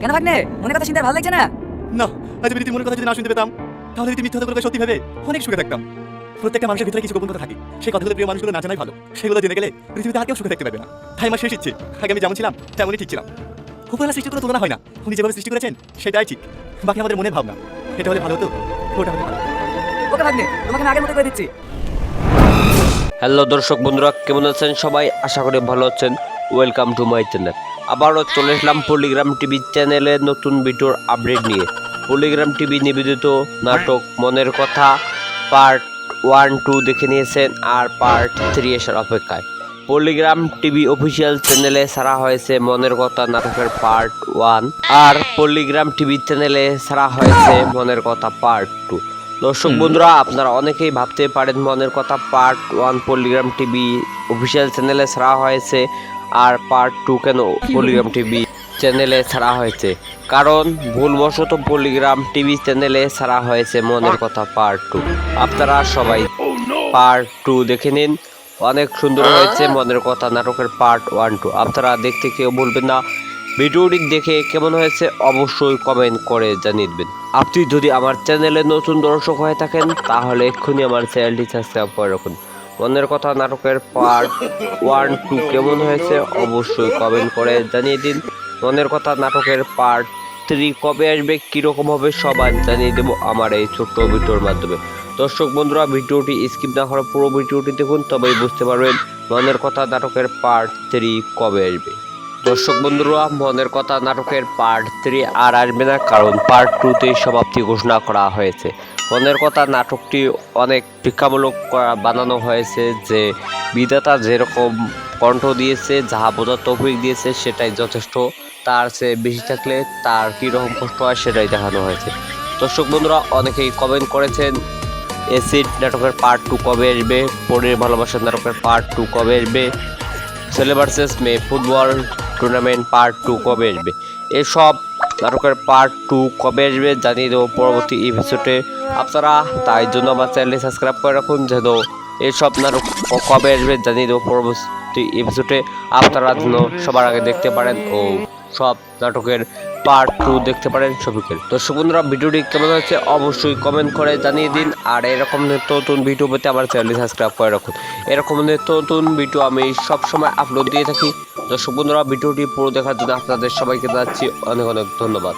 কেন ভাগ্নে, মনের কথা শুনতে আর ভালো লাগছে না? না, আজ যদি তুই মনের কথা যদি না শুনতে পেতাম, তাহলে যদি মিথ্যা কথা সত্যি ভেবে অনেক সুখে থাকতাম। প্রত্যেকটা মানুষের ভিতরে কিছু গোপন কথা থাকে, সেই কথাগুলো প্রিয় মানুষগুলো না জানাই ভালো। সেগুলো জেনে গেলে পৃথিবীতে আর কেউ সুখে থাকতে পারবে না। তাই আমার শেষ ইচ্ছে, আগে আমি যেমন ছিলাম তেমনই ঠিক ছিলাম। উপরওয়ালা সৃষ্টির কোনো তুলনা হয় না, উনি যেভাবে সৃষ্টি করেছেন সেটাই ঠিক। বাকি আমাদের মনের ভাবনা, এটা হলে ভালো হতো, ওটা হলে ভালো। ওকে ভাগ্নে, তোমাকে আমি আগের মতো করে দিচ্ছি। হ্যালো দর্শক বন্ধুরা, কেমন আছেন সবাই? আশা করি ভালো আছেন। Welcome to my channel. আবারও চলে এসলাম পল্লিগ্রাম টিভি চ্যানেলে নতুন ভিডিওর আপডেট নিয়ে। পল্লিগ্রাম টিভি নিবেদিত নাটক মনের কথা পার্ট 1-2 দেখে নিয়েছেন, আর পার্ট 3 এসার অপেক্ষায়। পল্লিগ্রাম টিভি অফিসিয়াল চ্যানেলে ছাড়া হয়েছে মনের কথা নাটকের পার্ট 1, আর পল্লিগ্রাম টিভি চ্যানেলে ছাড়া হয়েছে মনের কথা পার্ট 2। দর্শক বন্ধুরা, আপনারা অনেকেই ভাবতে পারেন মনের কথা পার্ট 1 পল্লিগ্রাম টিভি অফিসিয়াল চ্যানেলে ছাড়া হয়েছে, আর পার্ট 2 কেন পল্লিগ্রাম টিভি চ্যানেলে ছাড়া হয়েছে। কারণ ভুলবশত পল্লিগ্রাম টিভি চ্যানেলে ছাড়া হয়েছে মনের কথা পার্ট 2। আপনারা সবাই পার্ট 2 দেখে নিন, অনেক সুন্দর হয়েছে মনের কথা নাটকের পার্ট 1-2। আপনারা দেখতে কেউ বলবেন না। ভিডিওটি দেখে কেমন হয়েছে অবশ্যই কমেন্ট করে জানিয়ে দেবেন। আপনি যদি আমার চ্যানেলে নতুন দর্শক হয়ে থাকেন তাহলে এক্ষুনি আমার চ্যানেলটি সাবস্ক্রাইব করে রাখুন। মনের কথা নাটকের পার্ট 1-2 কেমন হয়েছে অবশ্যই কমেন্ট করে জানিয়ে দিন। মনের কথা নাটকের পার্ট 3 কবে আসবে, কীরকম হবে সবাই জানিয়ে দেবো আমার এই ছোট্ট ভিডিওর মাধ্যমে। দর্শক বন্ধুরা, ভিডিওটি স্কিপ না করে পুরো ভিডিওটি দেখুন, তবেই বুঝতে পারবেন মনের কথা নাটকের পার্ট 3 কবে আসবে। দর্শক বন্ধুরা, মনের কথা নাটকের পার্ট 3 আর আসবে না, কারণ পার্ট 2তেই সমাপ্তি ঘোষণা করা হয়েছে। মনের কথা নাটকটি অনেক শিক্ষামূলক বানানো হয়েছে, যে বিধাতা যেরকম কণ্ঠ দিয়েছে, যাহা বোঝার তৌফিক দিয়েছে সেটাই যথেষ্ট। তার চেয়ে বেশি থাকলে তার কীরকম কষ্ট হয় সেটাই দেখানো হয়েছে। দর্শক বন্ধুরা, অনেকেই কমেন্ট করেছেন অ্যাসিড নাটকের পার্ট 2 কবে আসবে, পরের ভালোবাসার নাটকের পার্ট 2 কবে আসবে, ছেলে ভার্সেস মেয়ে ফুটবল টুর্নামেন্ট পার্ট 2 কবে আসবে। এসব নাটকের পার্ট 2 কবে আসবে জানিয়ে দেবো পরবর্তী এপিসোডে। আপনারা তাই জন্য আমার চ্যানেলটি সাবস্ক্রাইব করে রাখুন, যেন এসব নাটক কবে আসবে জানিয়ে দেবো পরবর্তী এপিসোডে। আপনারা যেন সবার আগে দেখতে পারেন ও সব নাটকের পার্ট 2 দেখতে পারেন সবিকেল। দর্শক বন্ধুরা, ভিডিওটি কেমন হয়েছে অবশ্যই কমেন্ট করে জানিয়ে দিন, আর এরকম নিত্য নতুন ভিডিও পেতে আমার চ্যানেলটি সাবস্ক্রাইব করে রাখুন। এরকম নিত্য নতুন ভিডিও আমি সবসময় আপলোড দিয়ে থাকি। দর্শক বন্ধুরা, ভিডিওটি পুরো দেখার জন্য আপনাদের সবাইকে জানাচ্ছি অনেক অনেক ধন্যবাদ।